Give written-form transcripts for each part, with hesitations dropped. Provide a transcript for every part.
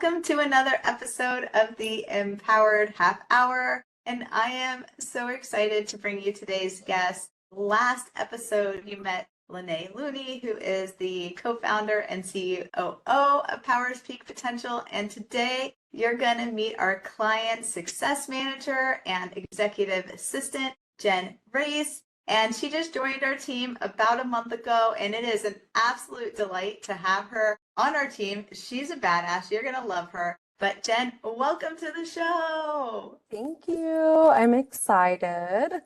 welcome to another episode of the Empowered Half Hour. And I am so excited to bring you today's guest. Last episode, you met Lene Looney, who is the co-founder and COO of Powers Peak Potential. And today, you're going to meet our client success manager and executive assistant, Jen Rase. And she just joined our team about a month ago, and it is an absolute delight to have her on our team. She's a badass. You're going to love her. But Jen, welcome to the show. Thank you. I'm excited.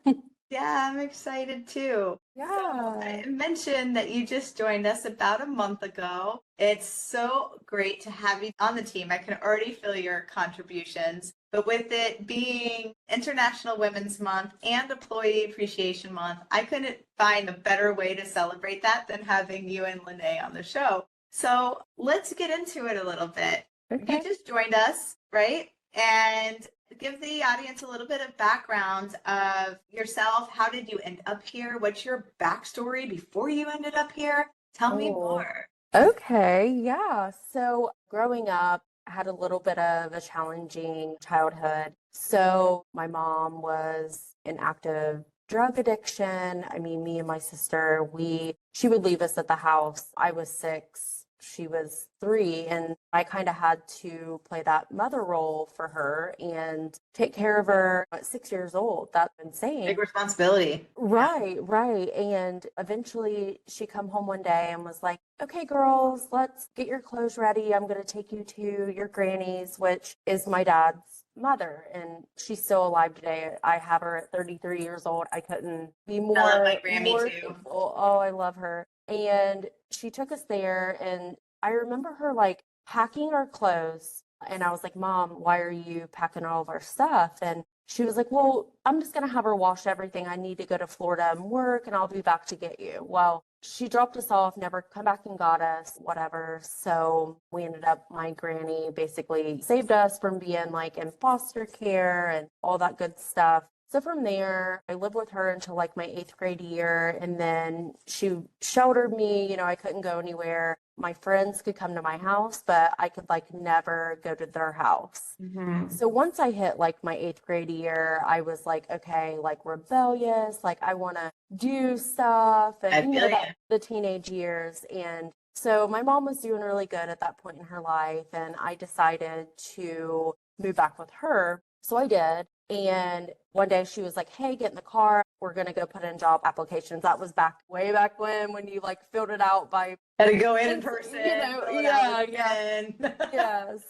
Yeah, I'm excited too. Yeah. So I mentioned that you just joined us about a month ago. It's so great to have you on the team. I can already feel your contributions. But with it being International Women's Month and Employee Appreciation Month, I couldn't find a better way to celebrate that than having you and Lene on the show. So let's get into it a little bit. Okay. You just joined us, right? And give the audience a little bit of background of yourself. How did you end up here? What's your backstory before you ended up here? Tell me more. Okay, yeah. So growing up, I had a little bit of a challenging childhood. So my mom was in active drug addiction. I mean, me and my sister, she would leave us at the house. I was 6. She was 3, and I kind of had to play that mother role for her and take care of her at 6 years old. That's insane. Big responsibility. Right. And eventually she come home one day and was like, okay, girls, let's get your clothes ready. I'm going to take you to your granny's, which is my dad's mother, and she's still alive today. I have her at 33 years old. I couldn't be more, I love my Grammy more too. thankful. Oh, I love her. And she took us there, and I remember her like packing our clothes, and I was like, Mom, why are you packing all of our stuff? And she was like, well, I'm just going to have her wash everything. I need to go to Florida and work, and I'll be back to get you. Well, she dropped us off, never come back and got us, whatever. So we ended up, my granny basically saved us from being like in foster care and all that good stuff. So from there, I lived with her until like my 8th grade year. And then she sheltered me. I couldn't go anywhere. My friends could come to my house, but I could like never go to their house. Mm-hmm. So once I hit like my 8th grade year, I was like, okay, like rebellious, like I want to do stuff, and the teenage years. And so my mom was doing really good at that point in her life, and I decided to move back with her. So I did. And one day she was like, hey, get in the car. We're going to go put in job applications. That was way back when you like filled it out by. Had to go in person. Yeah.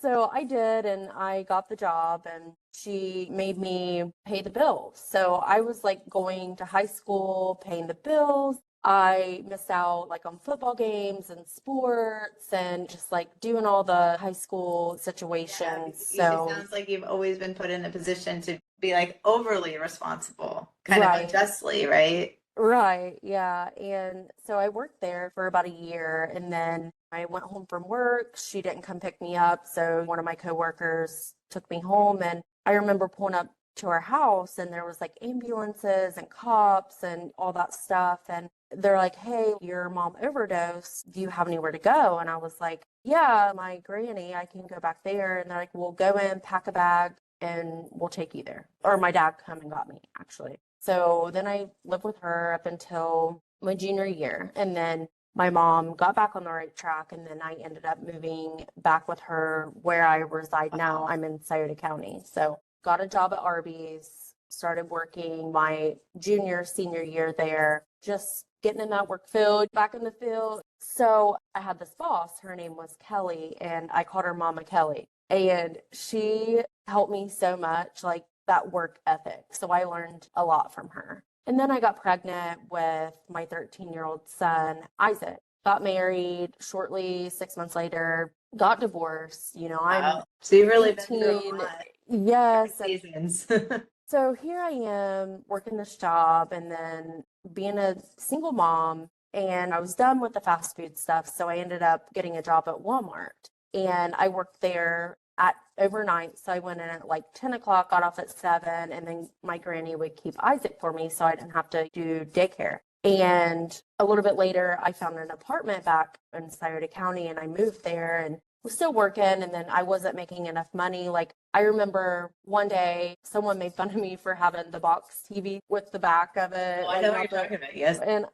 So I did, and I got the job, and she made me pay the bills. So I was like going to high school, paying the bills. I missed out like on football games and sports and just like doing all the high school situations. So it sounds like you've always been put in a position to be like overly responsible, kind of unjustly, right? Right. Yeah. And so I worked there for about a year, and then I went home from work. She didn't come pick me up. So one of my coworkers took me home, and I remember pulling up to our house, and there was like ambulances and cops and all that stuff. And they're like, hey, your mom overdosed. Do you have anywhere to go? And I was like, yeah, my granny, I can go back there. And they're like, well, go in, pack a bag, and we'll take you there. Or my dad come and got me, actually. So then I lived with her up until my junior year. And then my mom got back on the right track. And then I ended up moving back with her where I reside now. I'm in Scioto County. So got a job at Arby's, started working my senior year there, just getting in that work field, back in the field. So I had this boss, her name was Kelly, and I called her Mama Kelly. And she helped me so much, like that work ethic. So I learned a lot from her. And then I got pregnant with my 13-year-old son, Isaac. Got married shortly, 6 months later, got divorced. Wow. So you've really 18, been through a lot. Yes. Seasons. So here I am working this job and then being a single mom, and I was done with the fast food stuff. So I ended up getting a job at Walmart, and I worked there at overnight. So I went in at like 10 o'clock, got off at 7, and then my granny would keep Isaac for me so I didn't have to do daycare. And a little bit later, I found an apartment back in Scioto County, and I moved there. And was still working, and then I wasn't making enough money. Like, I remember one day someone made fun of me for having the box TV with the back of it. Oh, I like, know what not you're the, talking about. Yes. and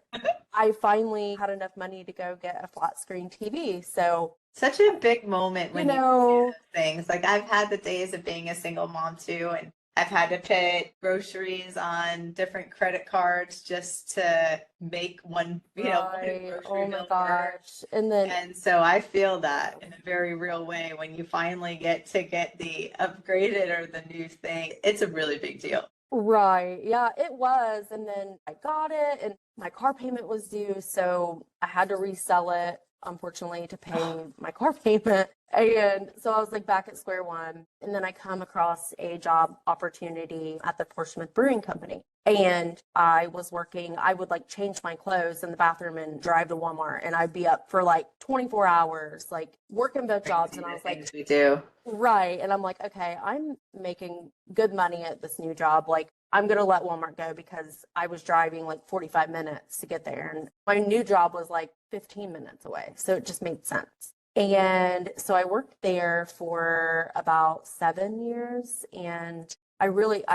I finally had enough money to go get a flat screen TV. So, Such a big moment you when you do know, those things. Like I've had the days of being a single mom too, and I've had to put groceries on different credit cards just to make one, one right. grocery Oh my bill work. gosh. And then, And so I feel that in a very real way when you finally get to get the upgraded or the new thing. It's a really big deal. right. Yeah, it was. And then I got it, and my car payment was due. So I had to resell it, unfortunately, to pay my car payment. And so I was like back at square one. And then I come across a job opportunity at the Portsmouth Brewing Company. And I was working, I would like change my clothes in the bathroom and drive to Walmart. And I'd be up for like 24 hours, like working both jobs. Crazy And I the was like, things we do. right. And I'm like, okay, I'm making good money at this new job. Like, I'm going to let Walmart go because I was driving like 45 minutes to get there. And my new job was like 15 minutes away. So it just made sense. And so I worked there for about 7 years, and I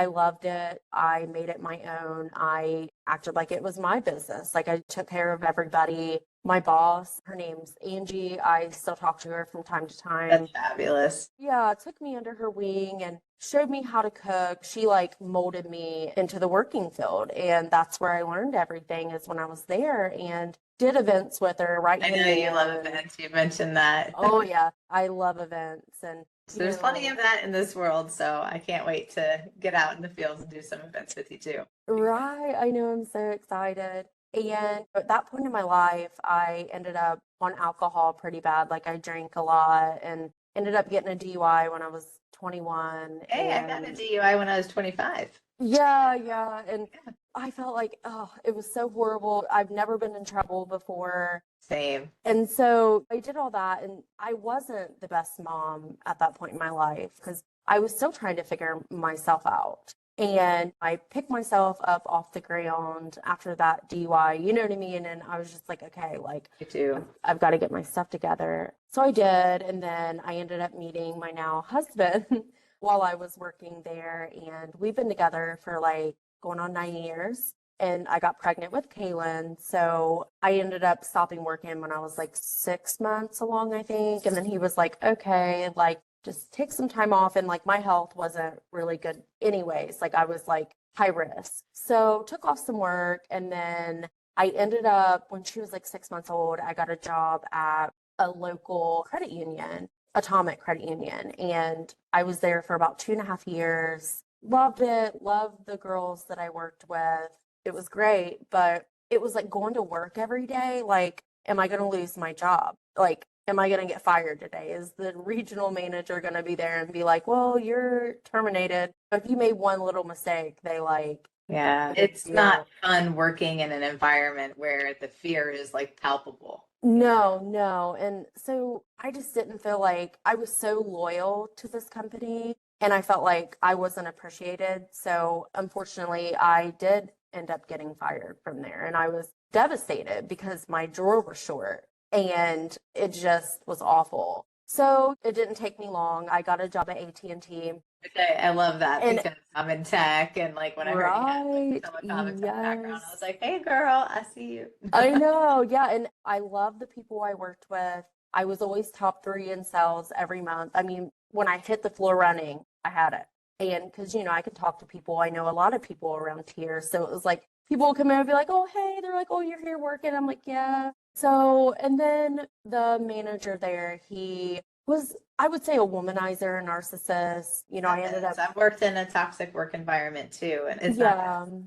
loved it. I made it my own. I acted like it was my business. Like, I took care of everybody. My boss, her name's Angie. I still talk to her from time to time. That's fabulous. Yeah, took me under her wing and showed me how to cook. She like molded me into the working field. And that's where I learned everything, is when I was there, and did events with her, right I hand know you love man. events. You mentioned that. Oh yeah, I love events. And So there's plenty of that in this world. So I can't wait to get out in the fields and do some events with you too. right, I know, I'm so excited. And at that point in my life, I ended up on alcohol pretty bad. Like, I drank a lot and ended up getting a DUI when I was 21. Hey, I got a And DUI when I was 25. yeah, yeah. And I felt like, oh, it was so horrible. I've never been in trouble before. Same. And so I did all that, and I wasn't the best mom at that point in my life because I was still trying to figure myself out. And I picked myself up off the ground after that DUI, you know what I mean? And I was just like, okay, like, You too. I've got to get my stuff together. So I did. And then I ended up meeting my now husband while I was working there. And we've been together for like going on 9 years. And I got pregnant with Kaylin. So I ended up stopping working when I was like 6 months along, I think. And then he was like, okay, like, just take some time off. And like, my health wasn't really good anyways. Like, I was like high risk. So took off some work. And then I ended up, when she was like 6 months old, I got a job at a local credit union, Atomic Credit Union. And I was there for about 2.5 years. Loved it, loved the girls that I worked with. It was great, but it was like going to work every day. Like, am I going to lose my job? Like, am I going to get fired today? Is the regional manager going to be there and be like, well, you're terminated? If you made one little mistake, they like, Yeah, it's not fun working in an environment where the fear is like palpable. no, no. And so I just didn't feel like I was so loyal to this company, and I felt like I wasn't appreciated. So unfortunately, I did end up getting fired from there, and I was devastated because my drawer was short and it just was awful. So it didn't take me long. I got a job at AT&T. Which I love that And because I'm in tech, and like when I heard you had like right, a telecom and tech background, I was yes. like, hey girl, I see you. I know, yeah, and I love the people I worked with. I was always top three in sales every month. I mean, when I hit the floor running, I had it. And because, I could talk to people. I know a lot of people around here. So it was like people would come in and be like, oh, hey, they're like, oh, you're here working. I'm like, yeah. So, and then the manager there, he was, I would say, a womanizer, a narcissist. I ended up, I've worked in a toxic work environment too, and it's not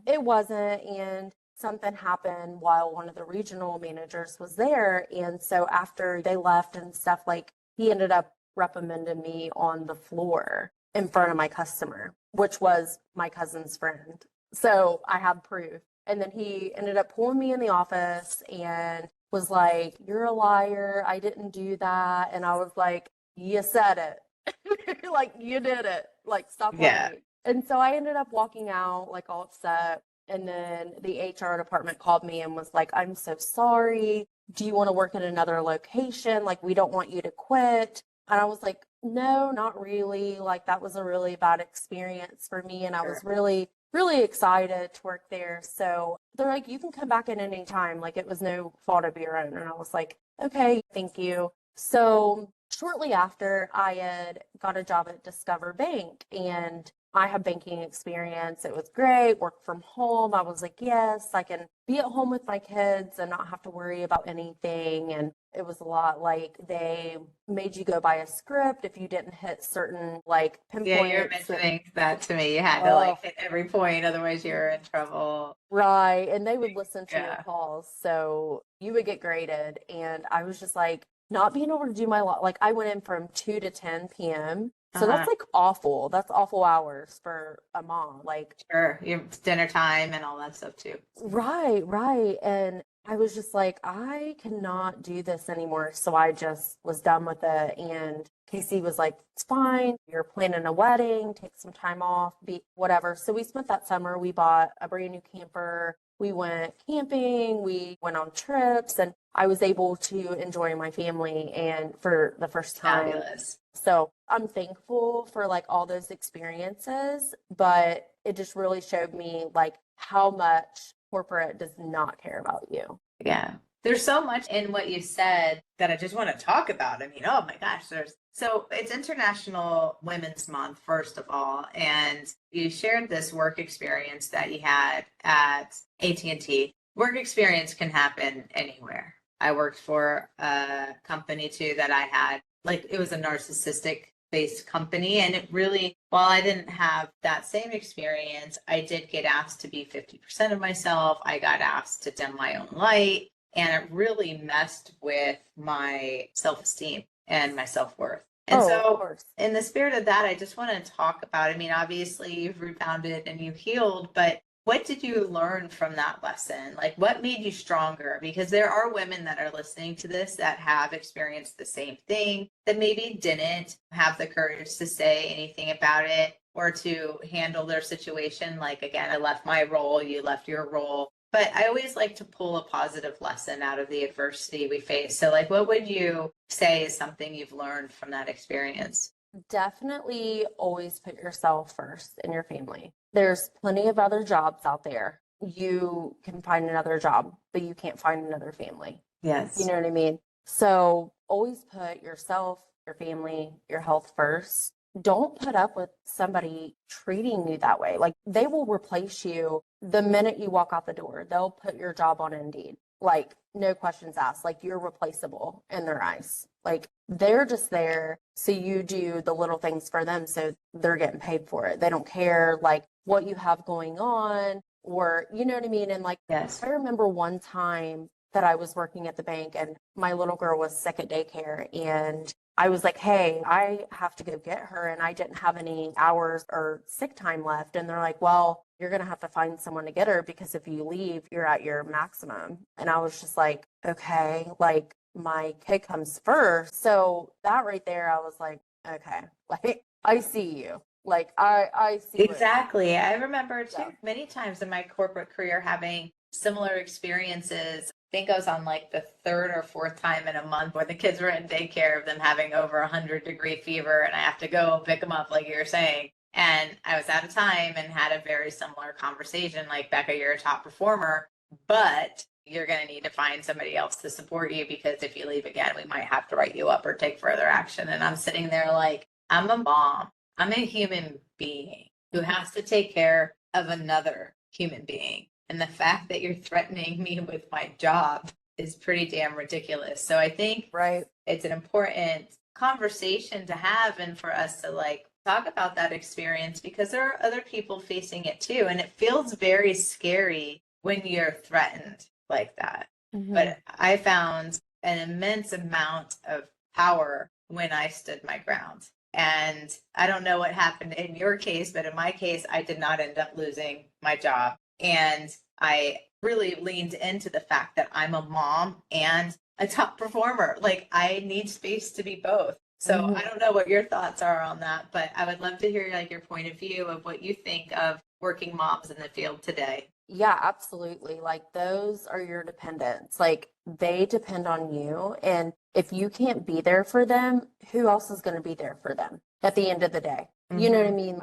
yeah, it wasn't. And something happened while one of the regional managers was there. And so after they left and stuff, like, he ended up reprimanding me on the floor in front of my customer, which was my cousin's friend. So I have proof. And then he ended up pulling me in the office and was like, you're a liar. I didn't do that. And I was like, you said it. Like, you did it. Like, stop yeah. lying. And so I ended up walking out like all upset. And then the HR department called me and was like, I'm so sorry. Do you want to work at another location? Like, we don't want you to quit. And I was like, no, not really. Like that was a really bad experience for me. And I was Sure. really, really excited to work there. So they're like, you can come back at any time. Like it was no fault of your own. And I was like, okay, thank you. So shortly after, I had got a job at Discover Bank and I have banking experience. It was great. Work from home. I was like, yes, I can be at home with my kids and not have to worry about anything. And it was a lot like they made you go by a script if you didn't hit certain like Yeah, you're pinpoints. mentioning that to me. You had to like Oh, hit every point, otherwise you're in trouble. right. And they would listen to your Yeah. calls. So you would get graded. And I was just like, not being able to do my lot. Like I went in from 2 to 10 p.m. So Uh-huh. that's like awful. That's awful hours for a mom. Like, Sure. Your dinner time and all that stuff too. right, right. And I was just like, I cannot do this anymore. So I just was done with it. And Casey was like, it's fine. You're planning a wedding, take some time off, be whatever. So we spent that summer. We bought a brand new camper. We went camping. We went on trips and I was able to enjoy my family and for the first time. Fabulous. So I'm thankful for like all those experiences, but it just really showed me like how much corporate does not care about you. Yeah. There's so much in what you said that I just want to talk about. I mean, oh my gosh, so it's International Women's Month, first of all, and you shared this work experience that you had at AT&T. Work experience can happen anywhere. I worked for a company too that I had, like, it was a narcissistic based company. And it really, while I didn't have that same experience, I did get asked to be 50% of myself. I got asked to dim my own light. And it really messed with my self esteem and my self worth. And Oh, of so, course. in the spirit of that, I just want to talk about, I mean, obviously you've rebounded and you've healed, but what did you learn from that lesson? Like, what made you stronger? Because there are women that are listening to this that have experienced the same thing, that maybe didn't have the courage to say anything about it or to handle their situation. Like, again, I left my role, you left your role. But I always like to pull a positive lesson out of the adversity we face. So, like, what would you say is something you've learned from that experience? Definitely always put yourself first in your family. There's plenty of other jobs out there. You can find another job, but you can't find another family. You Yes. know what I mean? So always put yourself, your family, your health first. Don't put up with somebody treating you that way. Like they will replace you the minute you walk out the door. They'll put your job on Indeed. Like no questions asked. Like you're replaceable in their eyes. Like they're just there so you do the little things for them so they're getting paid for it. They don't care like what you have going on or you know what I mean? And like Yes. I remember one time that I was working at the bank and my little girl was sick at daycare and I was like, hey, I have to go get her and I didn't have any hours or sick time left. And they're like, well, you're going to have to find someone to get her because if you leave, you're at your maximum. And I was just like, okay, like my kid comes first. So that right there, I was like, okay, like I see you. Like I see what, Exactly. I remember too yeah. many times in my corporate career having similar experiences. I think I was on like the third or fourth time in a month where the kids were in daycare of them having over 100-degree fever, and I have to go pick them up, like you were saying. And I was out of time and had a very similar conversation like, Becca, you're a top performer, but you're going to need to find somebody else to support you because if you leave again, we might have to write you up or take further action. And I'm sitting there like, I'm a mom. I'm a human being who has to take care of another human being. And the fact that you're threatening me with my job is pretty damn ridiculous. So I think Right. it's an important conversation to have and for us to like talk about that experience because there are other people facing it too. And it feels very scary when you're threatened like that. Mm-hmm. But I found an immense amount of power when I stood my ground. And I don't know what happened in your case, but in my case, I did not end up losing my job. And I really leaned into the fact that I'm a mom and a top performer. Like I need space to be both. So Mm-hmm. I don't know what your thoughts are on that, but I would love to hear like your point of view of what you think of working moms in the field today. Yeah, absolutely. Like those are your dependents. Like they depend on you. And if you can't be there for them, who else is going to be there for them at the end of the day? You know what I mean?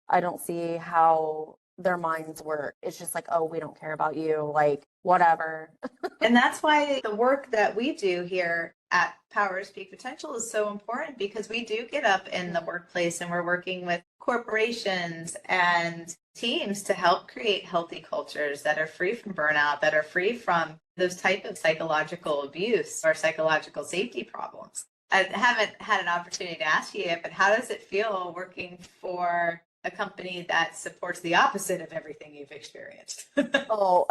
I don't see how their minds work. It's just like, oh, we don't care about you, like whatever. And that's why the work that we do here at Powers Peak Potential is so important, because we do get up in the workplace and we're working with corporations and teams to help create healthy cultures that are free from burnout, that are free from those type of psychological abuse or psychological safety problems. I haven't had an opportunity to ask you yet, but how does it feel working for a company that supports the opposite of everything you've experienced? Oh,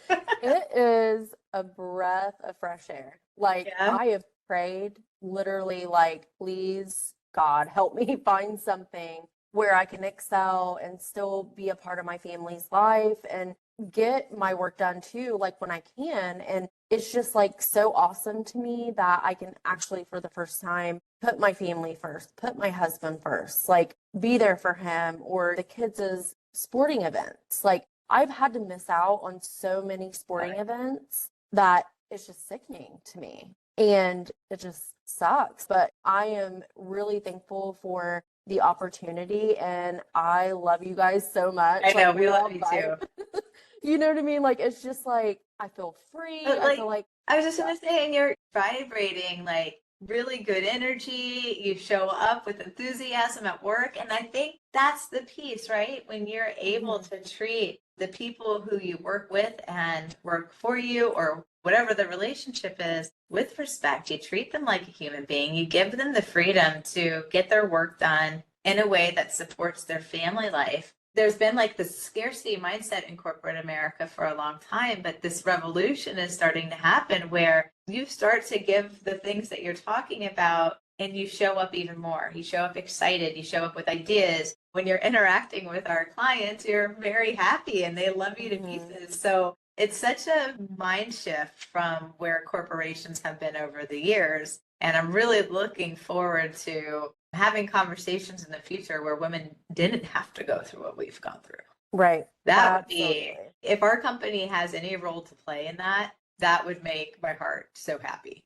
it is a breath of fresh air. Like, Yeah. I have prayed literally, like, please, God, help me find something where I can excel and still be a part of my family's life and get my work done too, like when I can. And it's just like so awesome to me that I can actually, for the first time, put my family first, put my husband first, like be there for him or the kids' sporting events. Like, I've had to miss out on so many sporting events that it's just sickening to me. And it just sucks. But I am really thankful for the opportunity, and I love you guys so much. I know, Like, we we're love all you too. vibing. You know what I mean? Like, it's just like I feel free. But I like, feel like, I was just yeah. gonna say, and you're vibrating like really good energy. You show up with enthusiasm at work. And I think that's the piece, right? When you're able to treat the people who you work with and work for you, or whatever the relationship is, with respect. You treat them like a human being. You give them the freedom to get their work done in a way that supports their family life. There's been like this scarcity mindset in corporate America for a long time, but this revolution is starting to happen where you start to give the things that you're talking about and you show up even more. You show up excited, you show up with ideas. When you're interacting with our clients, you're very happy and they love you to pieces. So it's such a mind shift from where corporations have been over the years. And I'm really looking forward to having conversations in the future where women didn't have to go through what we've gone through. Right. That would Absolutely. be, if our company has any role to play in that, that would make my heart so happy.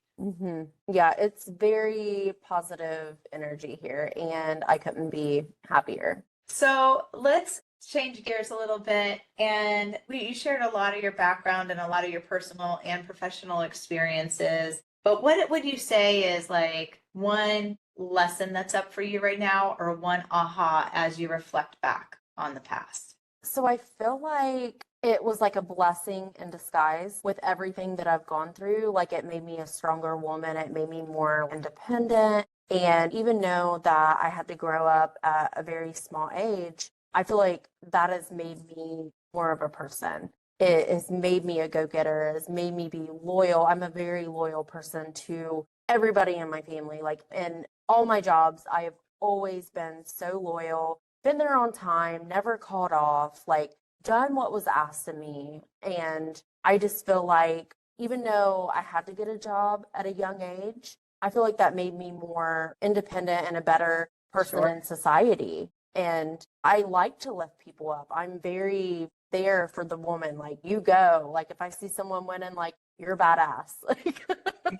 Yeah, it's very positive energy here, and I couldn't be happier. So let's change gears a little bit. And you shared a lot of your background and a lot of your personal and professional experiences. But what would you say is like one lesson that's up for you right now, or one aha as you reflect back on the past? So I feel like it was like a blessing in disguise with everything that I've gone through. Like, it made me a stronger woman. It made me more independent. And even though that I had to grow up at a very small age, I feel like that has made me more of a person. It has made me a go-getter. It has made me be loyal. I'm a very loyal person to everybody in my family. Like, in all my jobs, I have always been so loyal, been there on time, never called off, like done what was asked of me. And I just feel like even though I had to get a job at a young age, I feel like that made me more independent and a better person in society. And I like to lift people up. I'm very there for the woman. Like, you go. Like, if I see someone winning, like, you're badass. Like,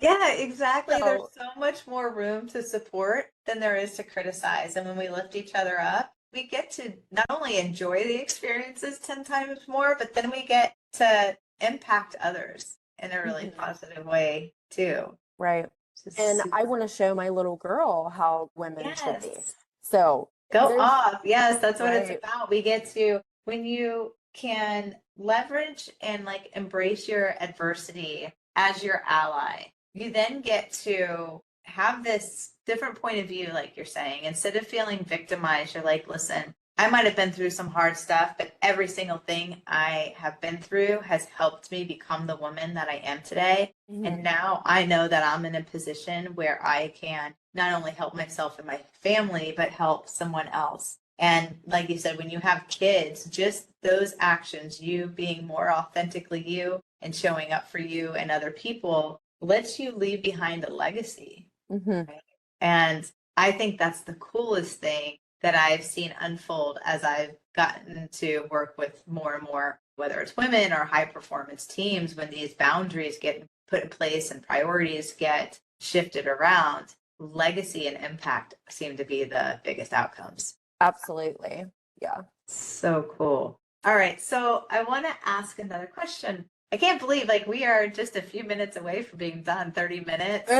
Yeah, exactly. There's so so much more room to support than there is to criticize. And when we lift each other up, we get to not only enjoy the experiences 10 times more, but then we get to impact others in a really positive way too. right. Which is And I super. want to show my little girl how women should be. Yes. So Go there's, off. Yes, that's what it's right. about. We get to, when you can leverage and like embrace your adversity as your ally, you then get to have this different point of view, like you're saying. Instead of feeling victimized, you're like, listen, I might have been through some hard stuff, but every single thing I have been through has helped me become the woman that I am today. And now I know that I'm in a position where I can not only help myself and my family, but help someone else. And like you said, when you have kids, just those actions, you being more authentically you and showing up for you and other people, lets you leave behind a legacy. Right? And I think that's the coolest thing that I've seen unfold as I've gotten to work with more and more, whether it's women or high performance teams, when these boundaries get put in place and priorities get shifted around, legacy and impact seem to be the biggest outcomes. Absolutely. Yeah. So cool. All right. So I want to ask another question. I can't believe like we are just a few minutes away from being done. 30 minutes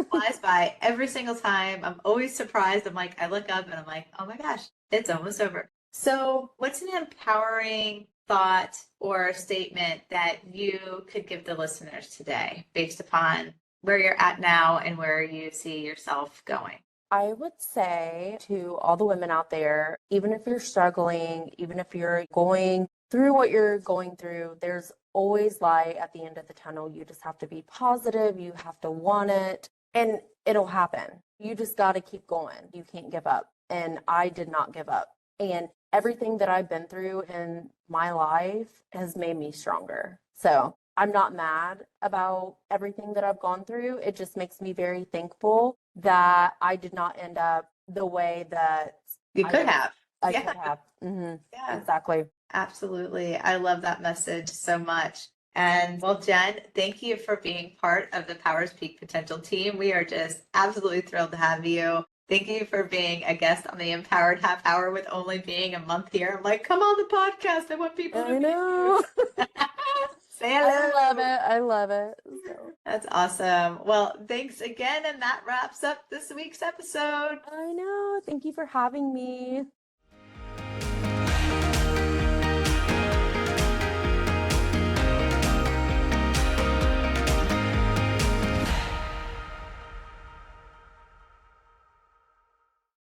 flies by every single time. I'm always surprised. I'm like, I look up and I'm like, oh my gosh, it's almost over. So what's an empowering thought or statement that you could give the listeners today based upon where you're at now and where you see yourself going? I would say to all the women out there, even if you're struggling, even if you're going through what you're going through, there's always light at the end of the tunnel. You just have to be positive. You have to want it, and it'll happen. You just got to keep going. You can't give up. And I did not give up. And everything that I've been through in my life has made me stronger. So I'm not mad about everything that I've gone through. It just makes me very thankful that I did not end up the way that You could have. I Yeah. could have. Yeah. Exactly. Absolutely. I love that message so much. And well, Jen, thank you for being part of the Powers Peak Potential team. We are just absolutely thrilled to have you. Thank you for being a guest on the Empowered Half Hour with only being a month here. I'm like, come on the podcast. I want people to I know. say hello. I love it. I love it. So. That's awesome. Well, thanks again. And that wraps up this week's episode. I know. Thank you for having me.